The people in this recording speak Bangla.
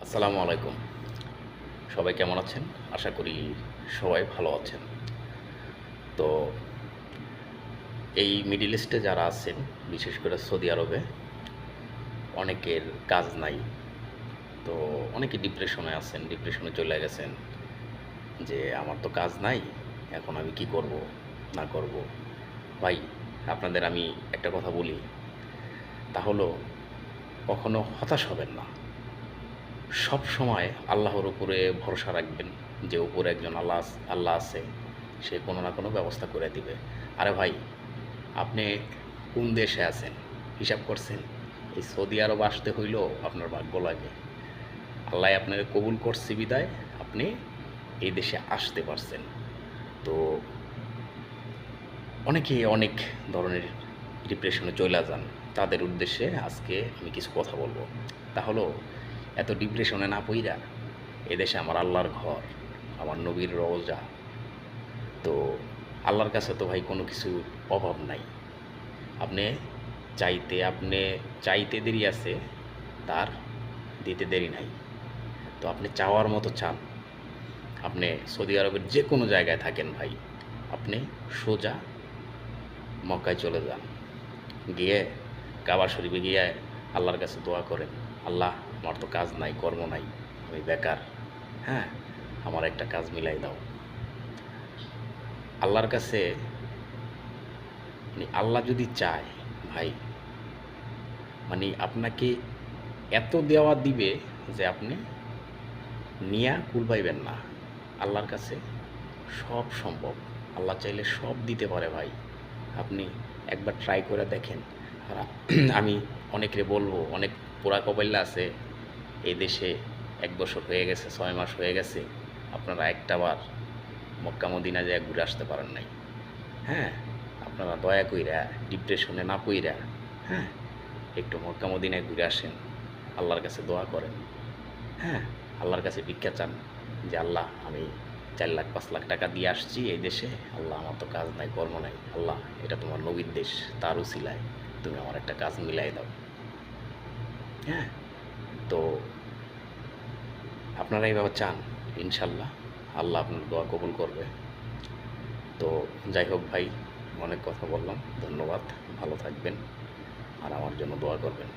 আসসালামু আলাইকুম। সবাই কেমন আছেন? আশা করি সবাই ভালো আছেন। তো এই মিডল ইস্টে যারা আছেন, বিশেষ করে সৌদি আরবে অনেকের কাজ নাই। তো অনেকে ডিপ্রেশনে আছেন, ডিপ্রেশনে চলে গেছেন যে আমার তো কাজ নাই, এখন আমি কি করব না করব। ভাই, আপনাদের আমি একটা কথা বলি, তা হলো কখনো হতাশ হবেন না। সব সময় আল্লাহর উপরে ভরসা রাখবেন যে উপরে একজন আল্লাহ আছে, সে কোনো না কোনো ব্যবস্থা করে দিবে। আরে ভাই, আপনি কোন দেশে আছেন হিসাব করছেন? এই সৌদি আরব আসতে হইলেও আপনার ভাগ্য লাগে। আল্লাহ আপনার কবুল করছে বিদায় আপনি এই দেশে আসতে পারছেন। তো অনেকেই অনেক ধরনের ডিপ্রেশনে চলে যান, তাদের উদ্দেশ্যে আজকে আমি কিছু কথা বলবো। তা হলো এত ডিপ্রেশনে না পইরা এদেশে আমার আল্লাহর ঘর, আমার নবীর রওজা। তো আল্লাহর কাছে তো ভাই কোনো কিছু অভাব নাই। আপনি আপনি চাইতে দেরি আছে, তার দিতে দেরি নাই। তো আপনি চাওয়ার মতো চান, আপনি সৌদি আরবের যে কোনো জায়গায় থাকেন ভাই, আপনি সোজা মক্কায় চলে যান, গিয়ে কাবা শরীফে গিয়ে আল্লাহর কাছে দোয়া করেন, আল্লাহ আমার তো কাজ নাই, কর্ম নাই, আমি বেকার, হ্যাঁ, আমার একটা কাজ মিলাই দাও। আল্লাহর কাছে মানে আল্লাহ যদি চায় ভাই, মানে আপনাকে এত দেওয়া দিবে যে আপনি নিয়া কুল পাইবেন না। আল্লাহর কাছে সব সম্ভব, আল্লাহ চাইলে সব দিতে পারে ভাই। আপনি একবার ট্রাই করে দেখেন। আর আমি অনেকরে বলবো, অনেক পোড়া কপাইল্লা আছে এই দেশে, 1 বছর হয়ে গেছে, 6 মাস হয়ে গেছে, আপনারা একটাবার মক্কা মদিনা যেয়ে ঘুরে আসতে পারেন নাই। হ্যাঁ, আপনারা দয়া কইরা ডিপ্রেশনে না পইরা, হ্যাঁ, একটু মক্কা মদিনায় ঘুরে আসেন, আল্লাহর কাছে দোয়া করেন, হ্যাঁ, আল্লাহর কাছে ভিক্ষা চান যে আল্লাহ আমি 4 লাখ 5 লাখ টাকা দিয়ে আসছি এই দেশে, আল্লাহ আমার তো কাজ নাই, কর্ম নাই, আল্লাহ এটা তোমার নবীর দেশ, তার উসিলায় তুমি আমার একটা কাজ মিলাই দাও। হ্যাঁ, তো আপনারা এইভাবে চান, ইনশাল্লাহ আল্লাহ আপনার দোয়া কবুল করবে। তো যাই হোক ভাই, অনেক কথা বললাম, ধন্যবাদ, ভালো থাকবেন আর আমার জন্য দোয়া করবেন।